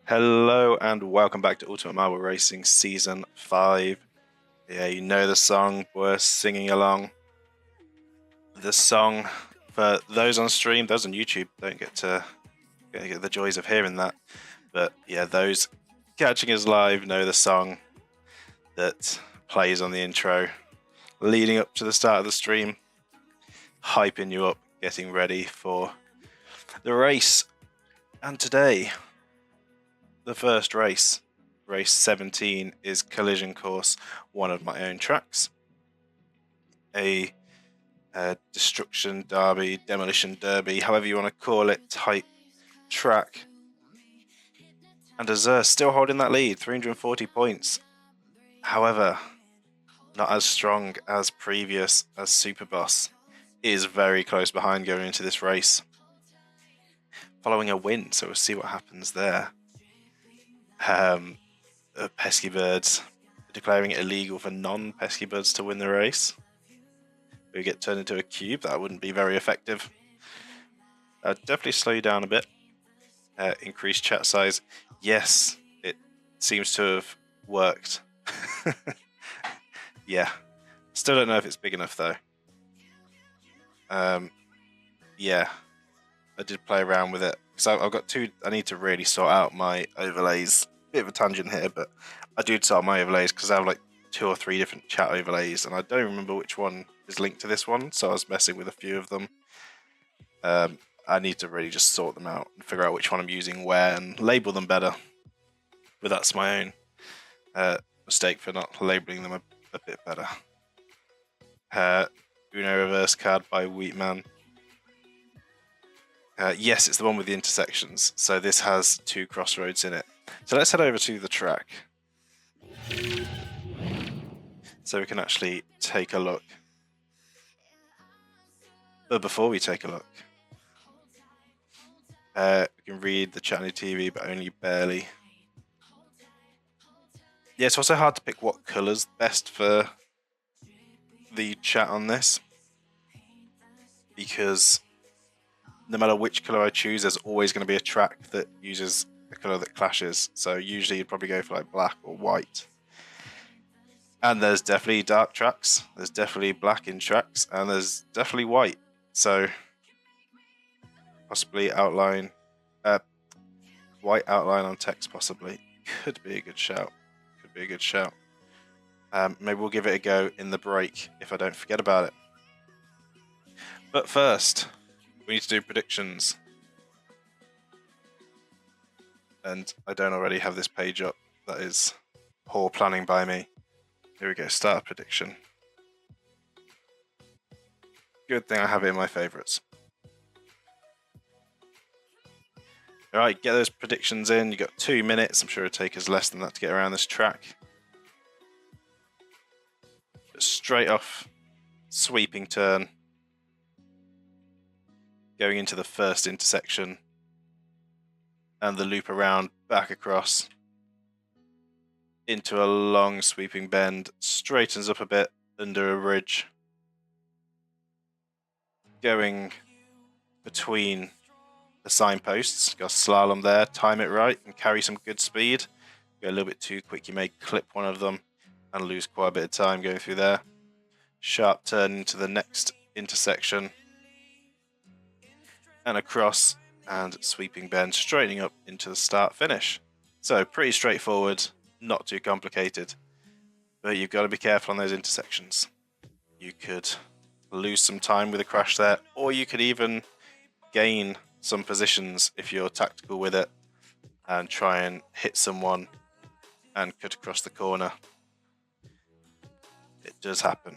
Hello and welcome back to Ultimate Marble Racing Season 5. Yeah, you know the song, we're singing along. The song, for those on stream, those on YouTube don't get the joys of hearing that. But yeah, those catching us live know the song that plays on the intro, leading up to the start of the stream, hyping you up, getting ready for the race. And today, the first race, race 17, is Collision Course, one of my own tracks. A destruction derby, demolition derby, however you want to call it, type track. And Azur still holding that lead, 340 points. However, not as strong as previous, as Superboss is very close behind going into this race. Following a win, so we'll see what happens there. Pesky Birds declaring it illegal for non-Pesky Birds to win the race. We get turned into a cube, that wouldn't be very effective. Definitely slow you down a bit. Increase chat size. Yes, it seems to have worked. Yeah. Still don't know if it's big enough though. Yeah. I did play around with it. So I've got I need to really sort out my overlays. Bit of a tangent here, but I do sort out my overlays because I have like 2 or 3 different chat overlays and I don't remember which one is linked to this one, so I was messing with a few of them. I need to really just sort them out and figure out which one I'm using where and label them better. But that's my own mistake for not labeling them a bit better. Uno reverse card by Wheatman. Yes, it's the one with the intersections. So this has 2 crossroads in it. So let's head over to the track. So we can actually take a look. But before we take a look, we can read the chat on TV, but only barely. Yeah, it's also hard to pick what colour's best for the chat on this, because no matter which colour I choose, there's always going to be a track that uses a colour that clashes. So usually you'd probably go for like black or white. And there's definitely dark tracks, there's definitely black in tracks, and there's definitely white. So possibly outline, white outline on text possibly. Could be a good shout. Could be a good shout. Maybe we'll give it a go in the break if I don't forget about it. But first, we need to do predictions. And I don't already have this page up. That is poor planning by me. Here we go, start a prediction. Good thing I have it in my favourites. Alright, get those predictions in. You've got 2 minutes. I'm sure it'll take us less than that to get around this track. But straight off, sweeping turn. Going into the first intersection. And the loop around, back across. Into a long sweeping bend. Straightens up a bit under a ridge. Going between the signposts, got a slalom there, time it right and carry some good speed. Go a little bit too quick, you may clip one of them and lose quite a bit of time going through there. Sharp turn into the next intersection and across, and sweeping bend, straightening up into the start finish. So pretty straightforward, not too complicated, but you've got to be careful on those intersections. You could lose some time with a crash there, or you could even gain some positions if you're tactical with it and try and hit someone and cut across the corner. It does happen.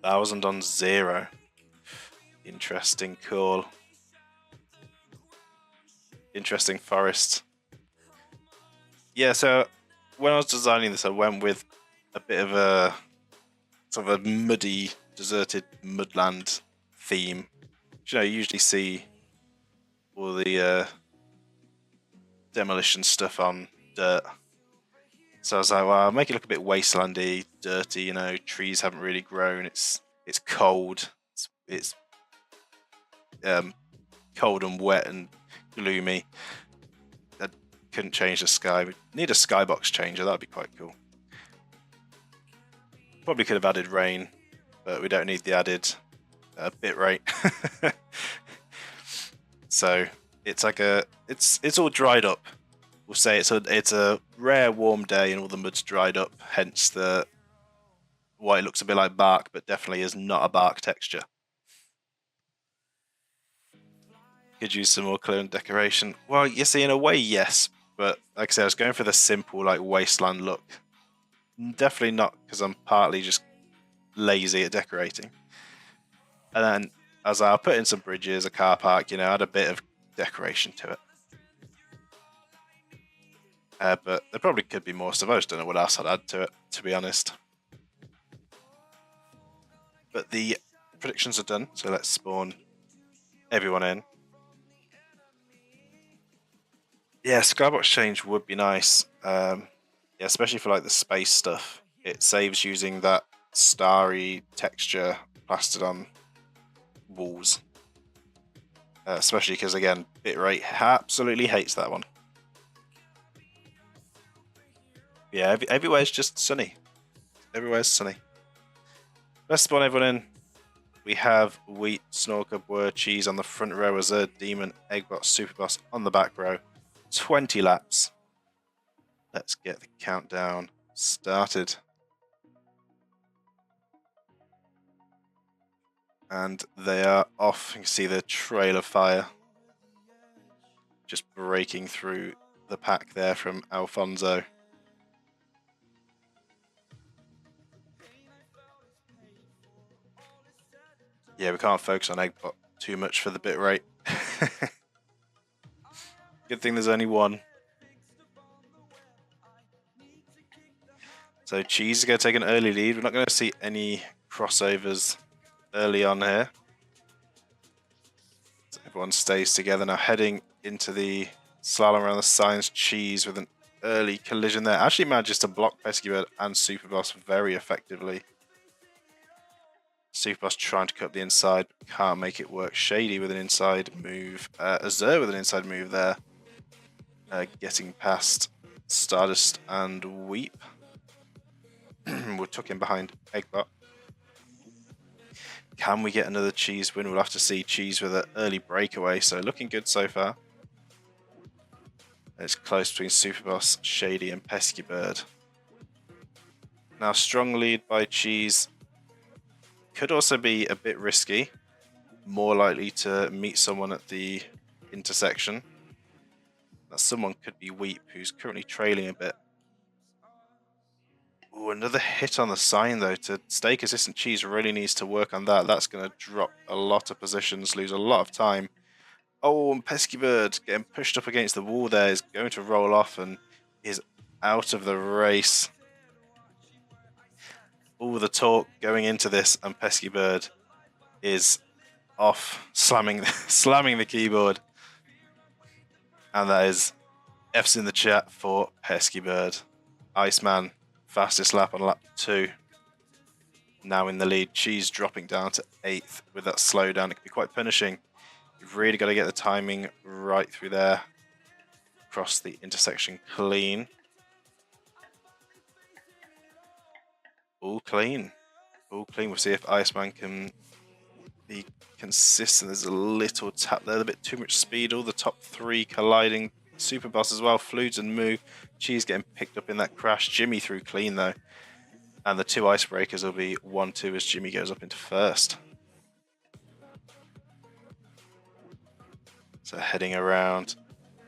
1,000 on 0. Interesting call. Interesting forest. Yeah, so when I was designing this, I went with a bit of a sort of a muddy, deserted mudland theme. You know, you usually see all the demolition stuff on dirt. So I was like, well, I'll make it look a bit wastelandy, dirty, you know, trees haven't really grown, it's cold, it's cold and wet and gloomy. That couldn't change the sky. We need a skybox changer, that'd be quite cool. Probably could have added rain, but we don't need the added bit rate. So it's like it's all dried up. We'll say it's a rare warm day and all the mud's dried up, hence why it looks a bit like bark, but definitely is not a bark texture. Could use some more clear and decoration. Well, you see, in a way, yes, but like I said, I was going for the simple like wasteland look. Definitely not because I'm partly just lazy at decorating. And then as I'll put in some bridges, a car park, add a bit of decoration to it. But there probably could be more stuff. I just don't know what else I'd add to it, to be honest. But the predictions are done, so let's spawn everyone in. Yeah, skybox change would be nice. Yeah, especially for like the space stuff. It saves using that starry texture plastered on walls. Especially because, again, bitrate absolutely hates that one. Yeah, everywhere's just sunny. Everywhere's sunny. Let's spawn everyone in. We have Wheat, Snorker, Boer, Cheese on the front row, Azure, Demon, Eggbot, Superboss on the back row. 20 laps. Let's get the countdown started. And they are off. You can see the trail of fire just breaking through the pack there from Alfonso. Yeah, we can't focus on Eggbot too much for the bit rate. Good thing there's only one. So Cheese is going to take an early lead. We're not going to see any crossovers early on here. So everyone stays together now, heading into the slalom around the signs. Cheese with an early collision there. Actually manages to block Pesky Bird and Superboss very effectively. Superboss trying to cut the inside, but can't make it work. Shady with an inside move. Azure with an inside move there. Getting past Stardust and Weep. We're tucking behind Eggbot. Can we get another Cheese win? We'll have to see. Cheese with an early breakaway, so looking good so far. It's close between Superboss, Shady, and Pesky Bird. Now, strong lead by Cheese. Could also be a bit risky. More likely to meet someone at the intersection. That someone could be Weep, who's currently trailing a bit. Ooh, another hit on the sign, though. To stay consistent, Cheese really needs to work on that. That's going to drop a lot of positions, lose a lot of time. Oh, and Pesky Bird getting pushed up against the wall there is going to roll off and is out of the race. All the talk going into this, and Pesky Bird is off, slamming the keyboard. And that is F's in the chat for Pesky Bird. Iceman, fastest lap on lap 2. Now in the lead. Cheese dropping down to 8th with that slowdown. It could be quite punishing. You've really got to get the timing right through there. Cross the intersection clean. All clean. All clean. We'll see if Iceman can be consistent. There's a little tap there, a bit too much speed. All the top 3 colliding. Superboss as well. Fludes and Moo. Cheese getting picked up in that crash. Jimmy through clean though. And the 2 icebreakers will be 1-2 as Jimmy goes up into first. So heading around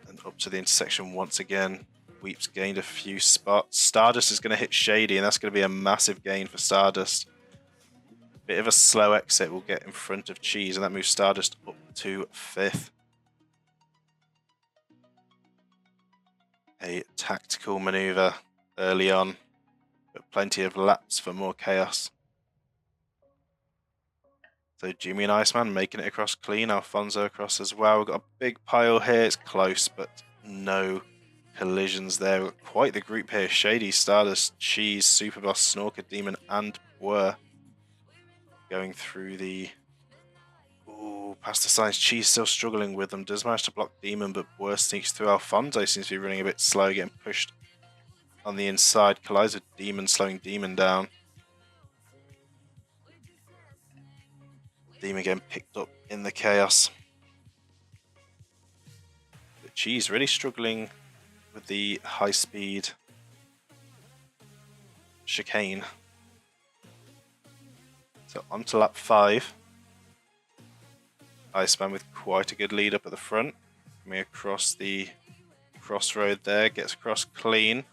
and up to the intersection once again. Weep's gained a few spots. Stardust is going to hit Shady, and that's going to be a massive gain for Stardust. Bit of a slow exit will get in front of Cheese, and that moves Stardust up to 5th. A tactical maneuver early on, but plenty of laps for more chaos. So Jimmy and Iceman making it across clean. Alfonso across as well. We've got a big pile here. It's close, but no collisions there. We've got quite the group here. Shady, Stardust, Cheese, Superboss, Snorker, Demon, and Boer going through the... Ooh, past the signs. Cheese still struggling with them. Does manage to block Demon, but worse sneaks through. Alfonso seems to be running a bit slow, getting pushed on the inside. Collides with Demon, slowing Demon down. Demon getting picked up in the chaos. But Cheese really struggling with the high speed chicane. So on to lap 5. Iceman with quite a good lead up at the front. Coming across the crossroad there, gets across clean.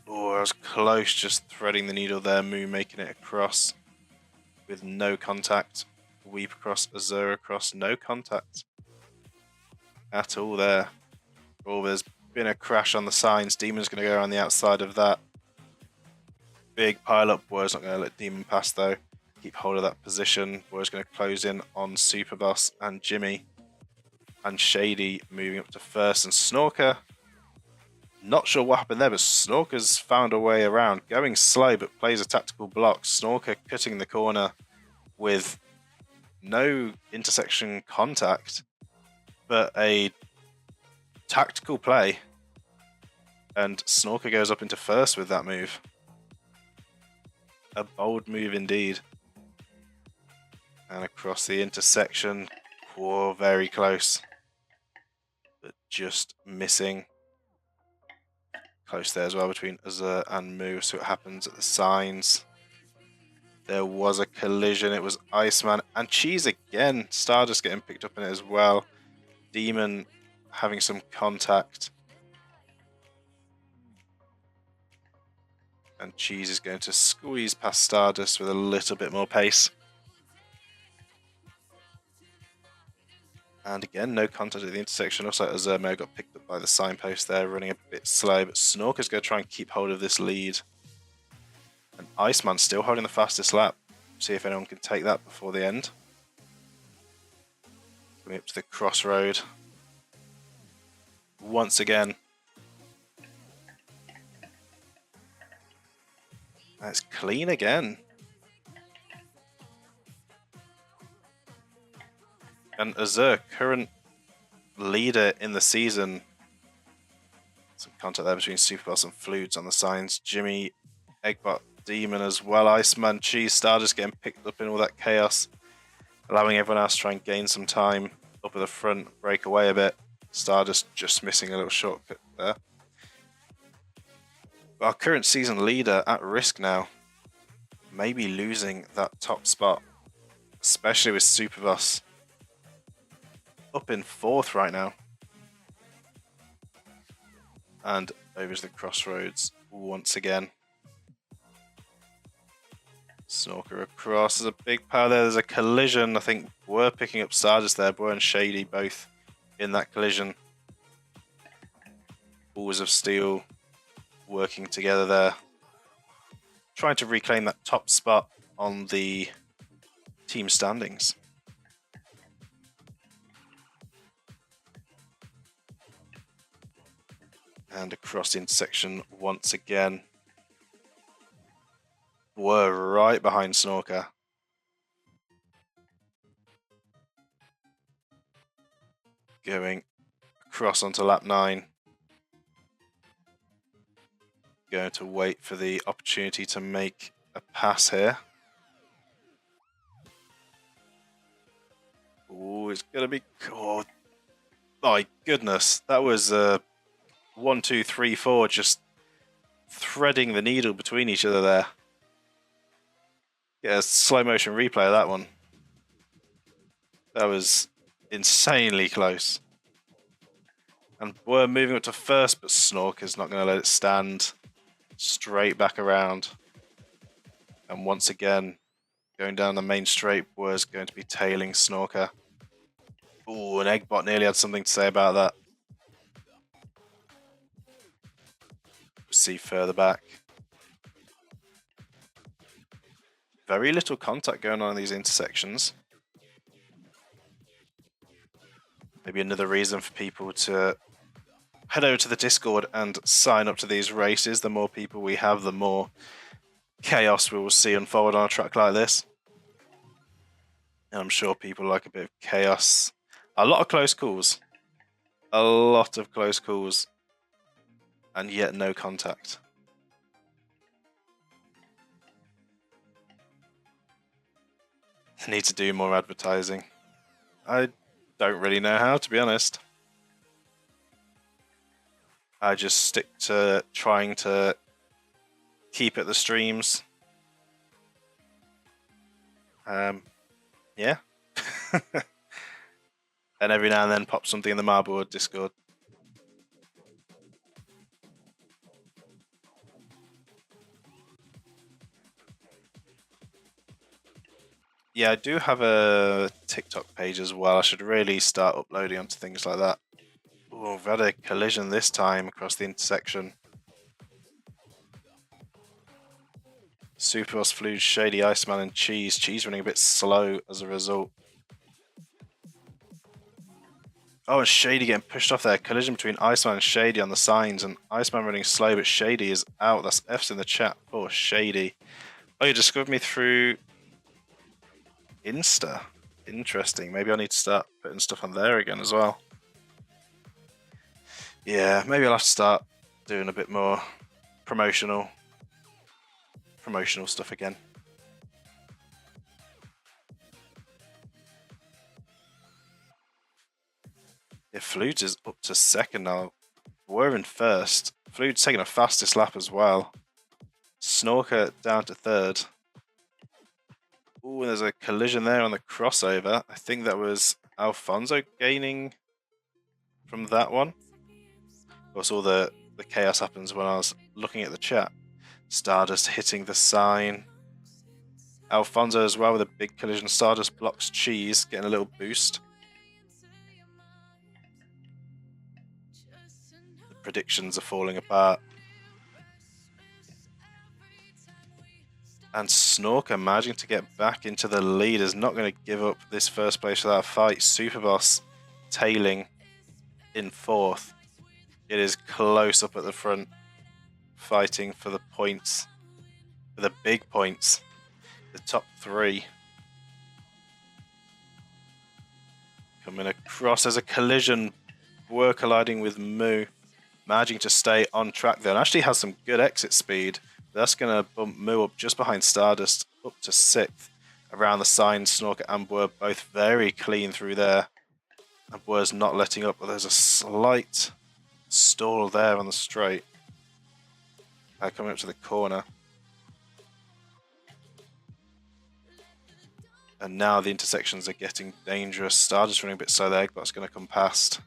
Oh, I was close, just threading the needle there. Moo making it across with no contact. Weep across, Azure across, no contact at all there. Oh, there's been a crash on the signs. Demon's going to go around the outside of that. Big pile up. Boy's not going to let Demon pass though. Keep hold of that position. Boy's going to close in on Superboss and Jimmy. And Shady moving up to first. And Snorker, not sure what happened there, but Snorker's found a way around. Going slow, but plays a tactical block. Snorker cutting the corner with no intersection contact, but a tactical play. And Snorker goes up into first with that move. A bold move indeed. And across the intersection. Whoa, very close. But just missing. Close there as well between Azure and Moo. So what happens at the signs. There was a collision. It was Iceman and Cheese again. Stardust getting picked up in it as well. Demon having some contact. And Cheese is going to squeeze past Stardust with a little bit more pace. And again, no contact at the intersection. Looks like Azurmo got picked up by the signpost there, running a bit slow. But Snorker's going to try and keep hold of this lead. And Iceman still holding the fastest lap. See if anyone can take that before the end. Coming up to the crossroad. Once again. That's clean again. And Azure, current leader in the season. Some contact there between Superboss and Flutes on the signs. Jimmy, Eggbot, Demon as well. Iceman, Cheese, Stardust getting picked up in all that chaos. Allowing everyone else to try and gain some time up at the front, break away a bit. Stardust just missing a little shortcut there. Our current season leader at risk now. Maybe losing that top spot. Especially with Superboss up in 4th right now. And over to the crossroads once again. Snorker across. There's a big power there. There's a collision. I think we're picking up Stardust there. Boy and Shady both in that collision. Balls of Steel working together there. Trying to reclaim that top spot on the team standings. And across the intersection once again. We're right behind Snorker. Going across onto lap 9. Going to wait for the opportunity to make a pass here. Oh, it's going to be... Oh, my goodness. That was 1, 2, 3, 4 just threading the needle between each other there. Get a slow motion replay of that one. That was insanely close. And we're moving up to first, but Snorker's not going to let it stand. Straight back around. And once again, going down the main straight was going to be tailing Snorker. Ooh, and Eggbot nearly had something to say about that. See further back. Very little contact going on in these intersections. Maybe another reason for people to head over to the Discord and sign up to these races. The more people we have, the more chaos we will see unfold on a track like this. And I'm sure people like a bit of chaos. A lot of close calls. A lot of close calls. And yet no contact. Need to do more advertising. I don't really know how, to be honest. I just stick to trying to keep at the streams. Yeah. And every now and then pop something in the Marble Discord. Yeah, I do have a TikTok page as well. I should really start uploading onto things like that. Oh, we've had a collision this time across the intersection. Superboss, Fluid, Shady, Iceman, and Cheese. Cheese running a bit slow as a result. Oh, and Shady getting pushed off there. Collision between Iceman and Shady on the signs, and Iceman running slow, but Shady is out. That's F's in the chat for Shady. Oh, you discovered me through Insta. Interesting. Maybe I need to start putting stuff on there again as well. Yeah, maybe I'll have to start doing a bit more promotional stuff again. Yeah, Fluid is up to second now. We're in first. Fluid's taking a fastest lap as well. Snorker down to third. Ooh, and there's a collision there on the crossover. I think that was Alfonso gaining from that one. Of course, all the chaos happens when I was looking at the chat. Stardust hitting the sign. Alfonso as well with a big collision. Stardust blocks Cheese, getting a little boost. The predictions are falling apart. And Snorker managing to get back into the lead is not going to give up this first place without a fight. Superboss tailing in fourth. It is close up at the front, fighting for the points, for the big points, the top three. Coming across, there's a collision. We're colliding with Moo, managing to stay on track there, and actually has some good exit speed. That's going to bump Moo up just behind Stardust, up to sixth. Around the sign, Snorker and Bwer both very clean through there. And Bwer's not letting up, but there's a slight stall there on the straight. Coming up to the corner. And now the intersections are getting dangerous. Stardust running a bit slow there, Eggbot's going to come past.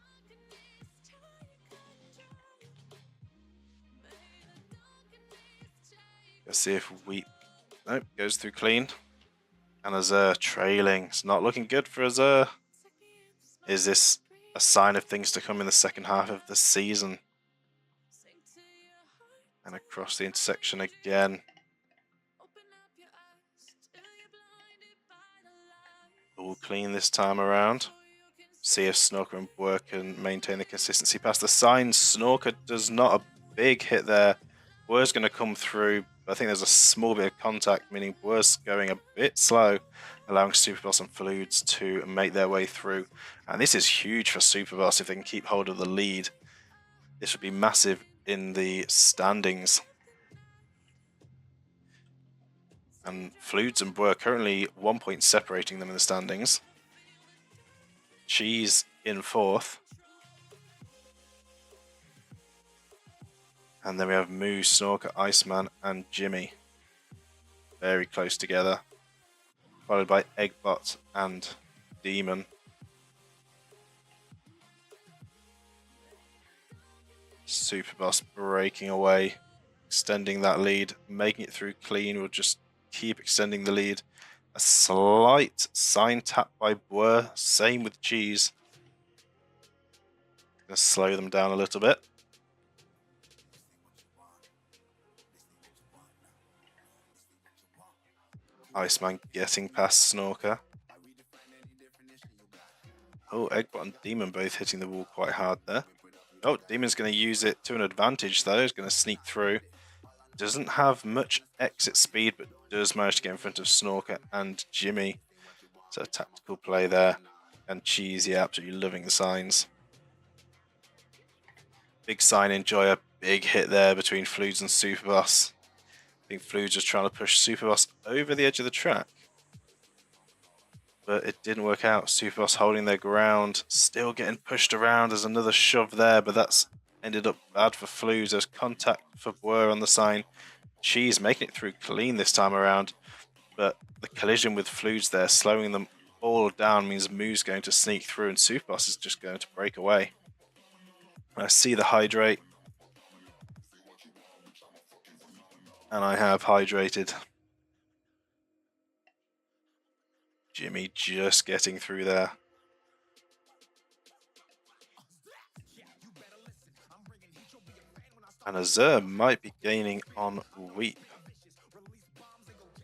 Let's see if we... Nope, goes through clean. And Azur trailing. It's not looking good for Azur. Is this a sign of things to come in the second half of the season? And across the intersection again. All clean this time around. See if Snorker and Bwer can maintain the consistency past the sign. Snorker does not a big hit there. Bwer's going to come through. I think there's a small bit of contact, meaning Bwer's going a bit slow, allowing Superboss and Fluids to make their way through. And this is huge for Superboss if they can keep hold of the lead. This would be massive in the standings. And Fluids and Bwer currently 1 point separating them in the standings. Cheese in fourth. And then we have Moo, Snorker, Iceman, and Jimmy. Very close together. Followed by Eggbot and Demon. Superboss breaking away, extending that lead, making it through clean. We'll just keep extending the lead. A slight sign tap by Bwer, same with Cheese. Gonna slow them down a little bit. Iceman getting past Snorker. Oh, Eggbot and Demon both hitting the wall quite hard there. Oh, Demon's going to use it to an advantage though. He's going to sneak through. Doesn't have much exit speed, but does manage to get in front of Snorker and Jimmy. So tactical play there. And Cheesy absolutely loving the signs. Big sign enjoyer, big hit there between Fludes and Superboss. I think Fludes was trying to push Superboss over the edge of the track. But it didn't work out. Superboss holding their ground, still getting pushed around. There's another shove there, but that's ended up bad for Fludes. There's contact for Blur on the sign. Cheese making it through clean this time around, but the collision with Fludes there, slowing them all down, means Moo's going to sneak through and Superboss is just going to break away. I see the hydrate, and I have hydrated. Jimmy just getting through there. And Azur might be gaining on Weep.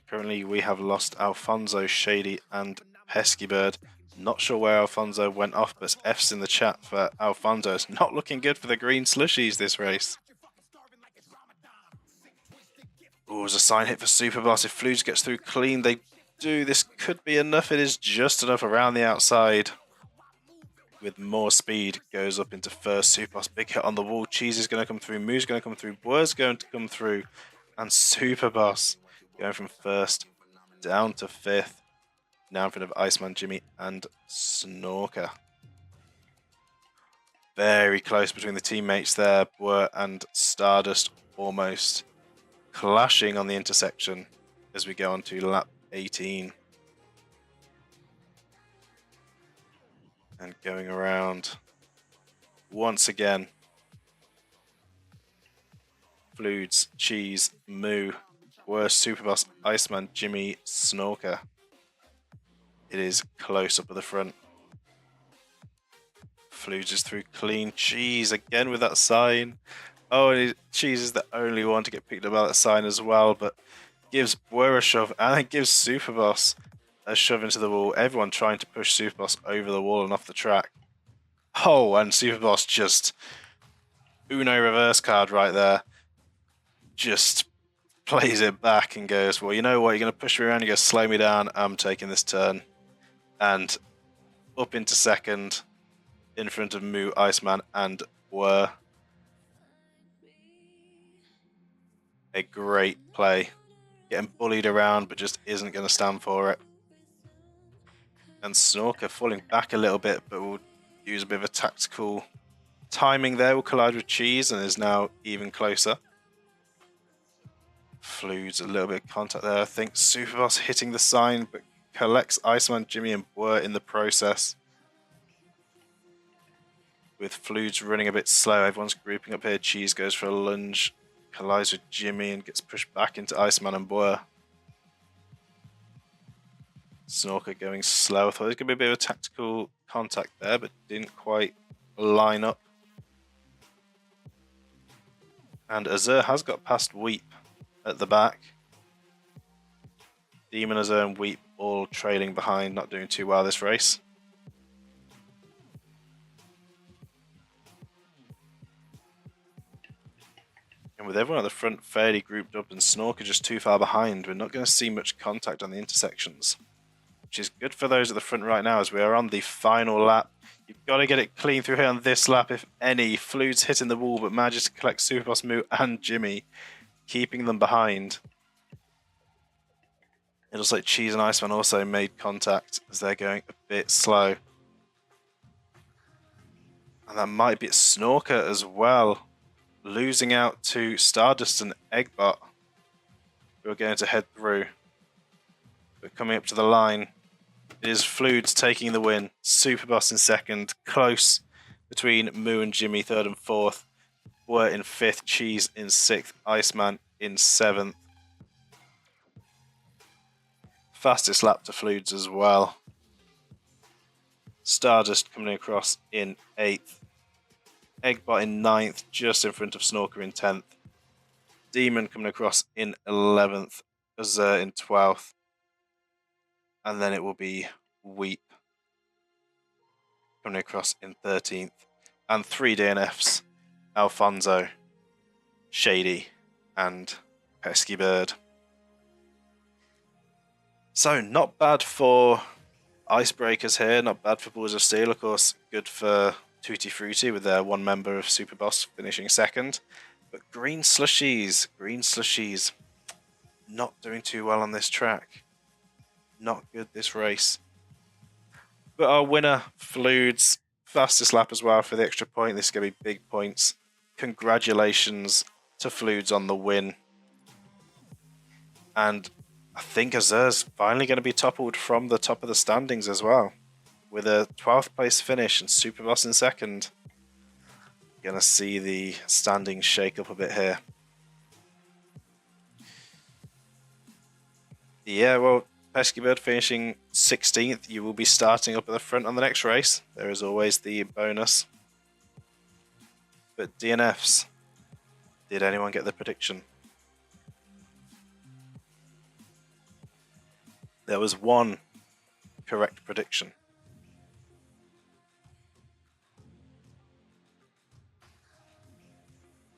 Currently, we have lost Alfonso, Shady, and Pesky Bird. Not sure where Alfonso went off, but F's in the chat for Alfonso. It's not looking good for the green slushies this race. Oh, there's a sign hit for Superboss. If Fludes gets through clean, they do. This could be enough. It is just enough around the outside. With more speed, goes up into first. Superboss, big hit on the wall. Cheese is going to come through. Moo's going to come through. Blur's going to come through. And Superboss going from first down to fifth. Now in front of Iceman, Jimmy, and Snorker. Very close between the teammates there. Blur and Stardust almost clashing on the intersection as we go on to lap 18. And going around once again. Fludes, Cheese, Moo, Worst, Superboss, Iceman, Jimmy, Snorker. It is close up at the front. Fludes is through clean. Cheese again with that sign. Oh, and Cheese is the only one to get picked up by that sign as well, but gives Blur a shove and then gives Superboss a shove into the wall. Everyone trying to push Superboss over the wall and off the track. Oh, and Superboss just Uno reverse card right there. Just plays it back and goes, well, you know what? You're going to push me around. You're going to slow me down. I'm taking this turn. And up into second in front of Moo, Iceman, and Blur. A great play. Getting bullied around, but just isn't going to stand for it. And Snorker falling back a little bit, but will use a bit of a tactical timing there. Will collide with Cheese and is now even closer. Fludes a little bit of contact there. I think Superboss hitting the sign, but collects Iceman, Jimmy, and Blur in the process. With Fludes running a bit slow, everyone's grouping up here. Cheese goes for a lunge, collides with Jimmy, and gets pushed back into Iceman and Blur. Snorker going slow. I thought there was going to be a bit of a tactical contact there, but didn't quite line up. And Azur has got past Weep at the back. Demon, Azur, and Weep all trailing behind, not doing too well this race. And with everyone at the front fairly grouped up and Snorker just too far behind, we're not going to see much contact on the intersections. Which is good for those at the front right now as we are on the final lap. You've got to get it clean through here on this lap, if any. Fludes hitting the wall, but manages to collect Superboss, Moo, and Jimmy, keeping them behind. It looks like Cheese and Iceman also made contact as they're going a bit slow. And that might be Snorker as well, losing out to Stardust and Eggbot, who are going to head through. But coming up to the line, it is Fludes taking the win. Superboss in second, close between Moo and Jimmy, third and fourth. Blur in fifth, Cheese in sixth, Iceman in seventh. Fastest lap to Fludes as well. Stardust coming across in eighth. Eggbot in ninth, just in front of Snorker in 10th. Demon coming across in 11th. Azur in 12th. And then it will be Weep coming across in 13th. And 3 DNFs. Alfonso, Shady, and Pesky Bird. So not bad for Icebreakers here, not bad for Balls of Steel, of course, good for Tutti Frutti with their one member of Super Boss finishing second. But green slushies, not doing too well on this track. Not good this race. But our winner, Fludes, fastest lap as well for the extra point. This is going to be big points. Congratulations to Fludes on the win. And I think Azur's finally going to be toppled from the top of the standings as well. With a 12th place finish and Superboss in second. Going to see the standings shake up a bit here. Yeah, well, Pesky Bird finishing 16th. You will be starting up at the front on the next race. There is always the bonus. But DNFs. Did anyone get the prediction? There was one correct prediction.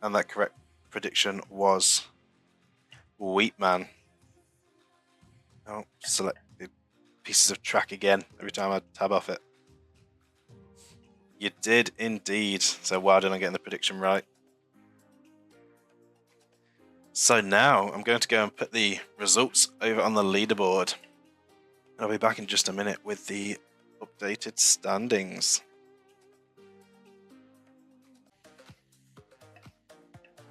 And that correct prediction was Wheatman. Oh, selected pieces of track again every time I tab off it. You did indeed. So well done on getting the prediction right. So now I'm going to go and put the results over on the leaderboard. I'll be back in just a minute with the updated standings.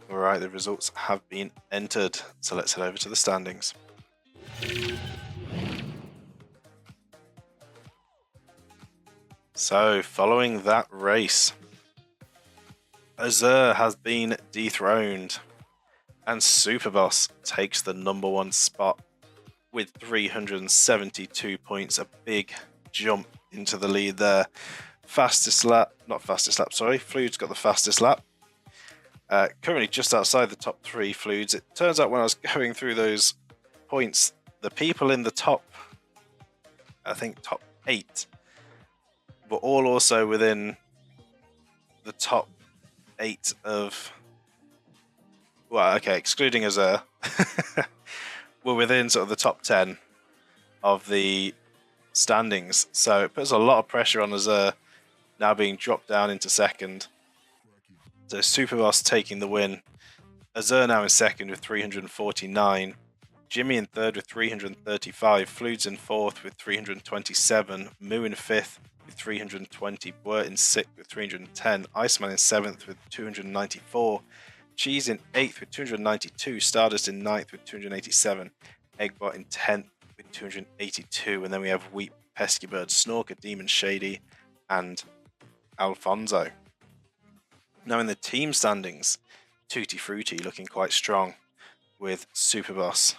Alright, the results have been entered. So let's head over to the standings. So, following that race, Azur has been dethroned, and Superboss takes the number 1 spot with 372 points, a big jump into the lead there. Flude's got the fastest lap. Currently just outside the top 3, Fludes. It turns out when I was going through those points, the people in the top, I think top 8, were all also within the top 8 of, well, okay, excluding Azur, were within sort of the top 10 of the standings. So it puts a lot of pressure on Azur now being dropped down into second. So Superboss taking the win. Azur now in second with 349. Jimmy in third with 335. Fludes in fourth with 327. Moo in fifth with 320. Bwert in sixth with 310. Iceman in seventh with 294. Cheese in 8th with 292, Stardust in 9th with 287, Eggbot in 10th with 282, and then we have Wheat, Pesky Bird, Snorker, Demon Shady, and Alfonso. Now in the team standings, Tutti Frutti looking quite strong, with Superboss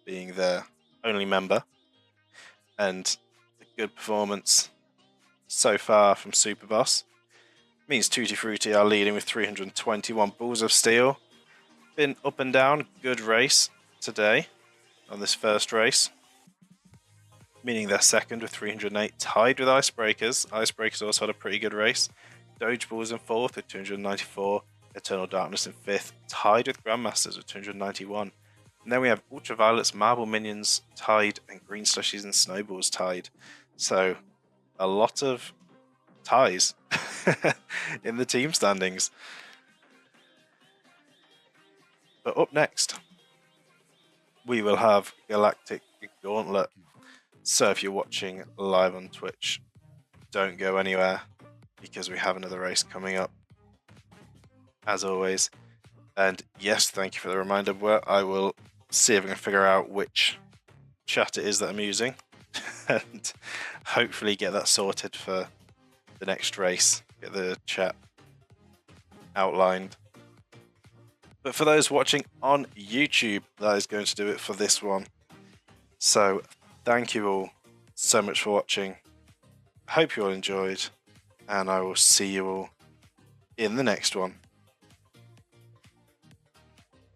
being their only member, and a good performance so far from Superboss means Tutti Frutti are leading with 321. Balls of Steel, been up and down, good race today on this first race, meaning they're second with 308, tied with Icebreakers. Icebreakers also had a pretty good race. Dogeballs in fourth with 294, Eternal Darkness in fifth, tied with Grandmasters with 291. And then we have Ultraviolets, Marble Minions tied, and Green Slushies and Snowballs tied. So a lot of ties in the team standings. But up next, we will have Galactic Gauntlet. So if you're watching live on Twitch, don't go anywhere because we have another race coming up, as always. And yes, thank you for the reminder, where I will see if I can figure out which chat it is that I'm using and hopefully get that sorted for the next race, get the chat outlined. But for those watching on YouTube, that is going to do it for this one. So thank you all so much for watching. Hope you all enjoyed, and I will see you all in the next one.